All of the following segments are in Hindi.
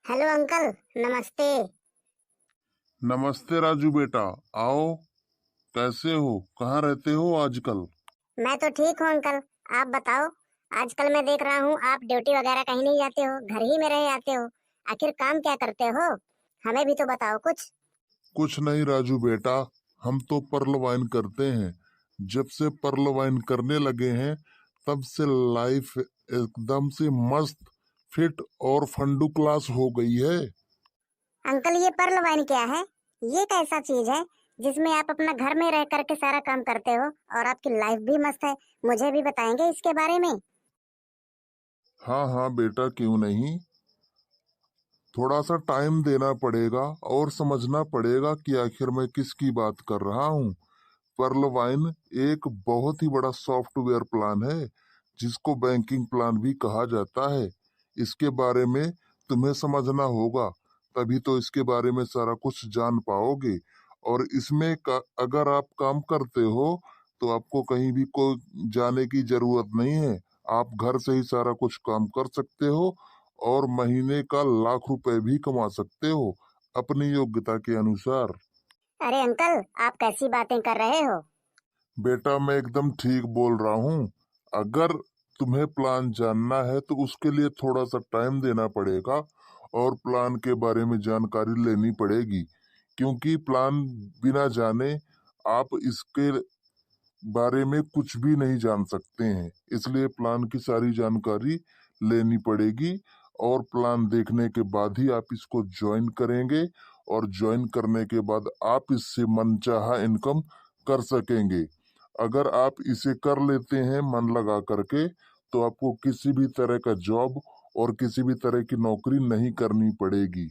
Hello uncle. नमस्ते। नमस्ते राजू बेटा। आओ। कैसे हो? कहाँ रहते हो आजकल? मैं तो ठीक हूँ अंकल। आप बताओ। आजकल मैं देख रहा हूँ आप ड्यूटी वगैरह कहीं नहीं जाते हो, घर ही में रहे आते हो। आखिर काम क्या करते हो? हमें भी तो बताओ कुछ। कुछ नहीं राजू बेटा, हम तो पर्ल वाइन करते हैं। जब से पर्ल वाइन करने लगे हैं तब से लाइफ एकदम से मस्त, फिट और फंडू क्लास हो गई है। अंकल ये पर्ल वाइन क्या है? ये कैसा चीज है जिसमें आप अपना घर में रह करके सारा काम करते हो और आपकी लाइफ भी मस्त है? मुझे भी बताएंगे इसके बारे में। हाँ हाँ बेटा, क्यों नहीं। थोड़ा सा टाइम देना पड़ेगा और समझना पड़ेगा कि आखिर मैं किसकी बात कर रहा हूँ। पर्ल वाइन एक बहुत ही बड़ा सॉफ्टवेयर प्लान है जिसको बैंकिंग प्लान भी कहा जाता है। इसके बारे में तुम्हें समझना होगा, तभी तो इसके बारे में सारा कुछ जान पाओगे। और इसमें अगर आप काम करते हो तो आपको कहीं भी कोई जाने की जरूरत नहीं है। आप घर से ही सारा कुछ काम कर सकते हो और महीने का लाख रुपए भी कमा सकते हो अपनी योग्यता के अनुसार। अरे अंकल, आप कैसी बातें कर रहे हो? बेटा मैं एकदम ठीक बोल रहा हूँ। अगर तुम्हें प्लान जानना है तो उसके लिए थोड़ा सा टाइम देना पड़ेगा और प्लान के बारे में जानकारी लेनी पड़ेगी, क्योंकि प्लान बिना जाने आप इसके बारे में कुछ भी नहीं जान सकते हैं। इसलिए प्लान की सारी जानकारी लेनी पड़ेगी और प्लान देखने के बाद ही आप इसको ज्वाइन करेंगे और ज्वाइन करने के बाद आप इससे मनचाहा इनकम कर सकेंगे। अगर आप इसे कर लेते हैं मन लगा करके तो आपको किसी भी तरह का जॉब और किसी भी तरह की नौकरी नहीं करनी पड़ेगी।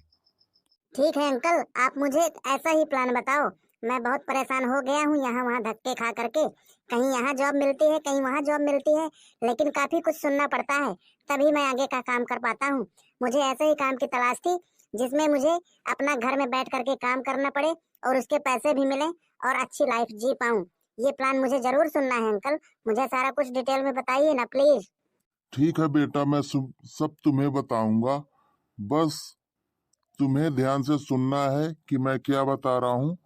ठीक है अंकल, आप मुझे ऐसा ही प्लान बताओ। मैं बहुत परेशान हो गया हूँ यहाँ वहाँ धक्के खा करके। कहीं यहाँ जॉब मिलती है, कहीं वहाँ जॉब मिलती है, लेकिन काफी कुछ सुनना पड़ता है, तभी मैं आगे का काम कर पाता हूँ। मुझे ऐसे ही काम की तलाश थी जिसमें मुझे अपना घर में बैठ करके काम करना पड़े और उसके पैसे भी मिले और अच्छी लाइफ जी पाऊँ। ये प्लान मुझे जरूर सुनना है अंकल। मुझे सारा कुछ डिटेल में बताइए ना प्लीज। ठीक है बेटा, मैं सब तुम्हें बताऊंगा। बस तुम्हें ध्यान से सुनना है कि मैं क्या बता रहा हूँ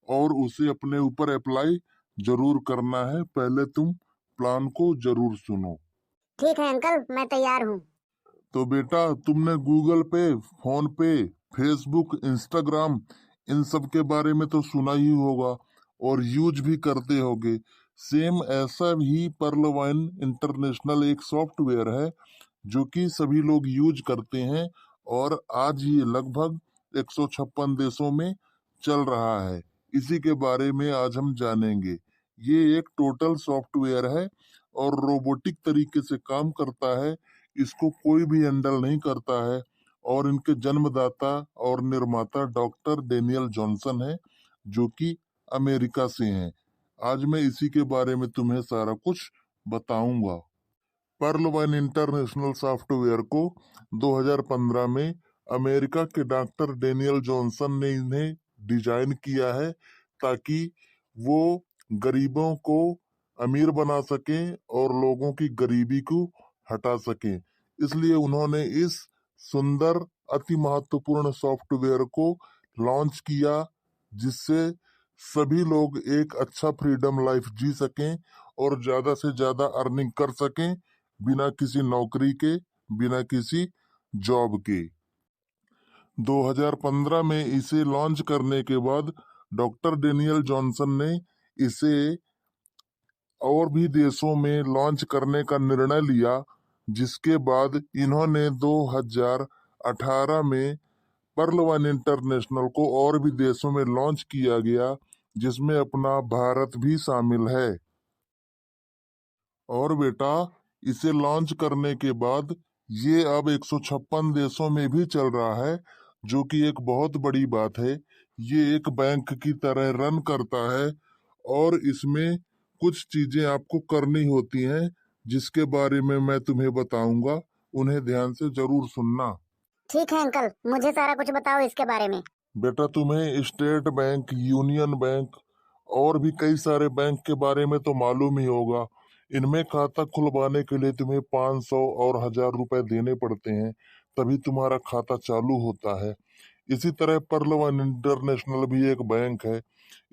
और उसे अपने ऊपर अप्लाई जरूर करना है। पहले तुम प्लान को जरूर सुनो। ठीक है अंकल, मैं तैयार हूँ। तो बेटा तुमने गूगल पे, फोन पे, फेसबुक, इंस्टाग्राम इन सब के बारे में तो सुना ही होगा और यूज भी करते होगे। सेम ऐसा ही पर्लवाइन इंटरनेशनल एक सॉफ्टवेयर है जो कि सभी लोग यूज करते हैं और आज ये लगभग 156 देशों में चल रहा है। इसी के बारे में आज हम जानेंगे। ये एक टोटल सॉफ्टवेयर है और रोबोटिक तरीके से काम करता है। इसको कोई भी हैंडल नहीं करता है और इनके जन्मदाता और निर्माता डॉक्टर डेनियल जॉनसन है जो कि अमेरिका से हैं। आज मैं इसी के बारे में तुम्हें सारा कुछ बताऊंगा। पर्ल वन इंटरनेशनल सॉफ्टवेयर को 2015 में अमेरिका के डॉक्टर डेनियल जॉनसन ने इन्हें डिजाइन किया है ताकि वो गरीबों को अमीर बना सकें और लोगों की गरीबी को हटा सकें। इसलिए उन्होंने इस सुंदर अति महत्वपूर्ण सॉफ्टवेयर को लॉन्च किया जिससे सभी लोग एक अच्छा फ्रीडम लाइफ जी सकें और ज्यादा से ज्यादा अर्निंग कर सकें बिना किसी नौकरी के, बिना किसी जॉब के। 2015 में इसे लॉन्च करने के बाद डॉक्टर डेनियल जॉनसन ने इसे और भी देशों में लॉन्च करने का निर्णय लिया, जिसके बाद इन्होंने 2018 में पर्ल वन इंटरनेशनल को और भी देशों में लॉन्च किया गया, जिसमें अपना भारत भी शामिल है। और बेटा इसे लॉन्च करने के बाद ये अब 156 देशों में भी चल रहा है, जो कि एक बहुत बड़ी बात है। ये एक बैंक की तरह रन करता है और इसमें कुछ चीजें आपको करनी होती हैं जिसके बारे में मैं तुम्हें बताऊंगा। उन्हें ध्यान से जरूर सुनना। ठीक है अंकल, मुझे सारा कुछ बताओ इसके बारे में। बेटा तुम्हें स्टेट बैंक, यूनियन बैंक और भी कई सारे बैंक के बारे में तो मालूम ही होगा। इनमें खाता खुलवाने के लिए तुम्हें 500 और 1000 रुपए देने पड़ते हैं, तभी तुम्हारा खाता चालू होता है। इसी तरह पर्ल वन इंटरनेशनल भी एक बैंक है।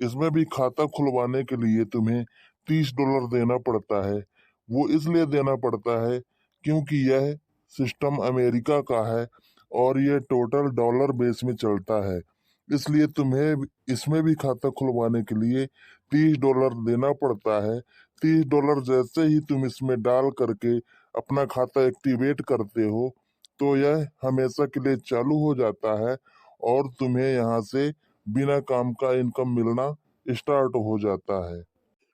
इसमें भी खाता खुलवाने के लिए तुम्हें $30 देना पड़ता है। वो इसलिए देना पड़ता है क्योंकि यह सिस्टम अमेरिका का है और ये टोटल डॉलर बेस में चलता है। इसलिए तुम्हें इसमें भी खाता खुलवाने के लिए $30 देना पड़ता है। $30 जैसे ही तुम इसमें डाल करके अपना खाता एक्टिवेट करते हो तो यह हमेशा के लिए चालू हो जाता है और तुम्हें यहाँ से बिना काम का इनकम मिलना स्टार्ट हो जाता है।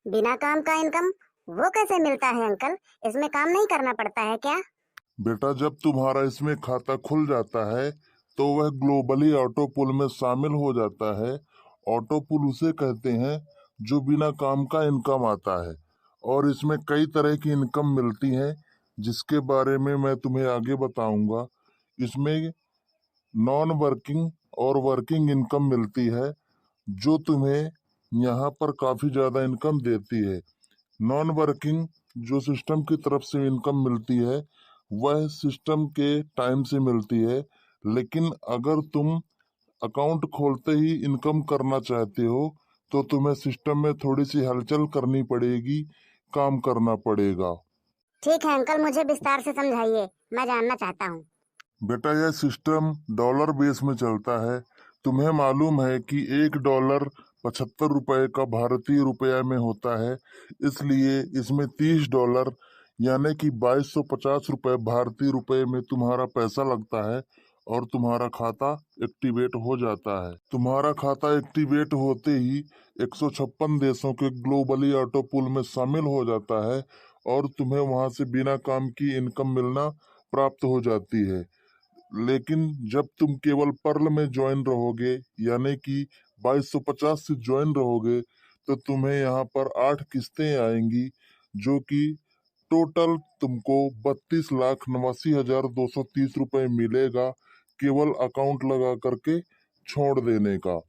बिना काम का इनकम वो कैसे मिलता है अंकल? इसमें काम नहीं करना पड़ता है क्या? बेटा, जब तुम्हारा इसमें खाता खुल जाता है तो वह ग्लोबली ऑटो पुल में शामिल हो जाता है। ऑटो पुल उसे कहते हैं जो बिना काम का इनकम आता है और इसमें कई तरह की इनकम मिलती है जिसके बारे में मैं तुम्हें आगे बताऊंगा। इसमें नॉन वर्किंग और वर्किंग इनकम मिलती है जो तुम्हें यहाँ पर काफी ज्यादा इनकम देती है। नॉन वर्किंग जो सिस्टम की तरफ से इनकम मिलती है वह सिस्टम के टाइम से मिलती है, लेकिन अगर तुम अकाउंट खोलते ही इनकम करना चाहते हो तो तुम्हें सिस्टम में थोड़ी सी हलचल करनी पड़ेगी, काम करना पड़ेगा। ठीक है अंकल, मुझे विस्तार से समझाइए, मैं जानना चाहता हूँ। बेटा, यह सिस्टम डॉलर बेस में चलता है। तुम्हें मालूम है कि $1 $75 का भारतीय रुपया में होता है। इसलिए इसमें $30 यानी कि ₹2250 भारतीय रुपये में तुम्हारा पैसा लगता है और तुम्हारा खाता एक्टिवेट हो जाता है। तुम्हारा खाता एक्टिवेट होते ही 156 देशों के ग्लोबली ऑटो पूल में शामिल हो जाता है और तुम्हें वहां से बिना काम की इनकम मिलना प्राप्त हो जाती है। लेकिन जब तुम केवल पर्ल में ज्वाइन रहोगे यानी कि 2250 से ज्वाइन रहोगे तो तुम्हें यहाँ पर 8 किस्तें आएंगी जो कि टोटल तुमको 32,89,230 रुपए केवल अकाउंट लगा करके छोड़ देने का।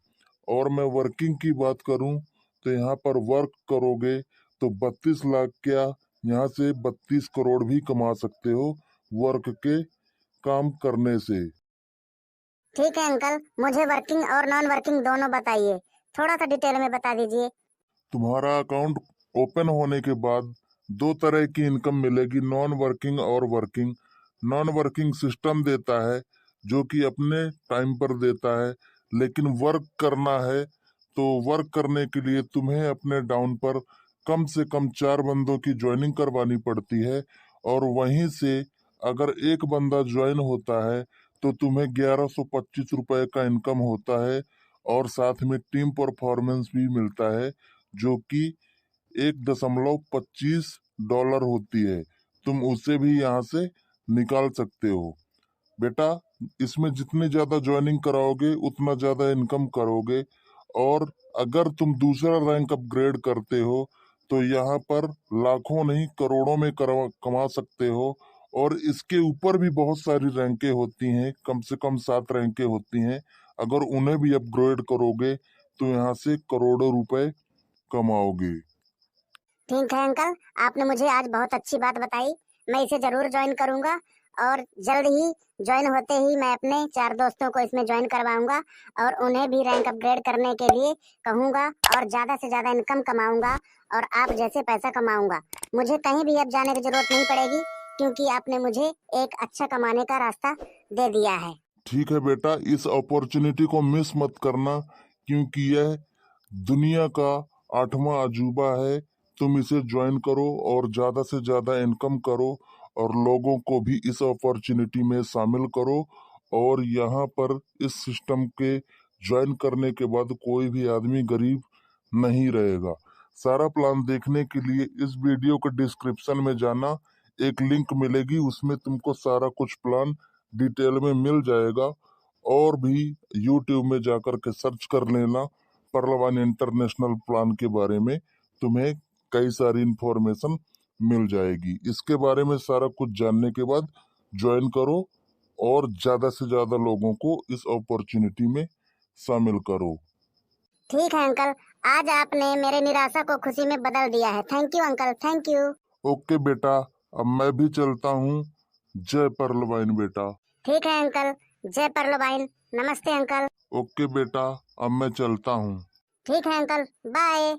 और मैं वर्किंग की बात करूं तो यहाँ पर वर्क करोगे तो 32 लाख क्या, यहाँ से 32 करोड़ भी कमा सकते हो वर्क के काम करने से। ठीक है अंकल, मुझे वर्किंग और नॉन वर्किंग दोनों बताइए, थोड़ा सा डिटेल में बता दीजिए। तुम्हारा अकाउंट ओपन होने के बाद दो तरह की इनकम मिलेगी, नॉन वर्किंग और वर्किंग। नॉन वर्किंग सिस्टम देता है जो कि अपने टाइम पर देता है, लेकिन वर्क करना है तो वर्क करने के लिए तुम्हें अपने डाउन पर कम से कम 4 बंदों की ज्वाइनिंग करवानी पड़ती है और वहीं से अगर एक बंदा ज्वाइन होता है तो तुम्हें $1125 का इनकम होता है और साथ में टीम परफॉर्मेंस भी मिलता है जो कि $1.25 होती है। तुम उसे भी यहाँ से निकाल सकते हो। बेटा, इसमें जितनी ज्यादा ज्वाइनिंग कराओगे उतना ज्यादा इनकम करोगे और अगर तुम दूसरा रैंक अपग्रेड करते हो तो यहाँ पर लाखों नहीं करोड़ों में कमा सकते हो। और इसके ऊपर भी बहुत सारी रैंकें होती हैं, कम से कम 7 रैंकें होती हैं। अगर उन्हें भी अपग्रेड करोगे तो यहाँ से करोड़ों रुपए कमाओगे। ठीक है अंकल, आपने मुझे आज बहुत अच्छी बात बताई, मैं इसे जरूर ज्वाइन करूंगा और जल्द ही ज्वाइन होते ही मैं अपने 4 दोस्तों को इसमें ज्वाइन करवाऊंगा और उन्हें भी रैंक अपग्रेड करने के लिए कहूंगा और ज्यादा से ज्यादा इनकम कमाऊंगा और आप जैसे पैसा कमाऊंगा। मुझे कहीं भी अब जाने की जरूरत नहीं पड़ेगी क्योंकि आपने मुझे एक अच्छा कमाने का रास्ता दे दिया है। ठीक है बेटा, इस अपॉर्चुनिटी को मिस मत करना क्योंकि यह दुनिया का 8वां अजूबा है। तुम इसे ज्वाइन करो और ज्यादा से ज्यादा इनकम करो और लोगों को भी इस अपॉर्चुनिटी में शामिल करो। और यहाँ पर इस सिस्टम के ज्वाइन करने के बाद कोई भी आदमी गरीब नहीं रहेगा। सारा प्लान देखने के लिए इस वीडियो के डिस्क्रिप्शन में जाना, एक लिंक मिलेगी, उसमें तुमको सारा कुछ प्लान डिटेल में मिल जाएगा। और भी यूट्यूब में जाकर के सर्च कर लेना पर्ल वन इंटरनेशनल प्लान के बारे में, तुम्हें कई सारी इंफॉर्मेशन मिल जाएगी। इसके बारे में सारा कुछ जानने के बाद ज्वाइन करो और ज्यादा से ज्यादा लोगों को इस अपॉर्चुनिटी में शामिल करो। ठीक है अंकल, आज आपने मेरे निराशा को खुशी में बदल दिया है। Thank you uncle, thank you. Okay बेटा, अब मैं भी चलता हूँ। जय पर्ल वाइन बेटा। ठीक है अंकल। जय परलोबाइन। नमस्ते अंकल। ओके बेटा, अब मैं चलता हूँ। ठीक है अंकल, बाय।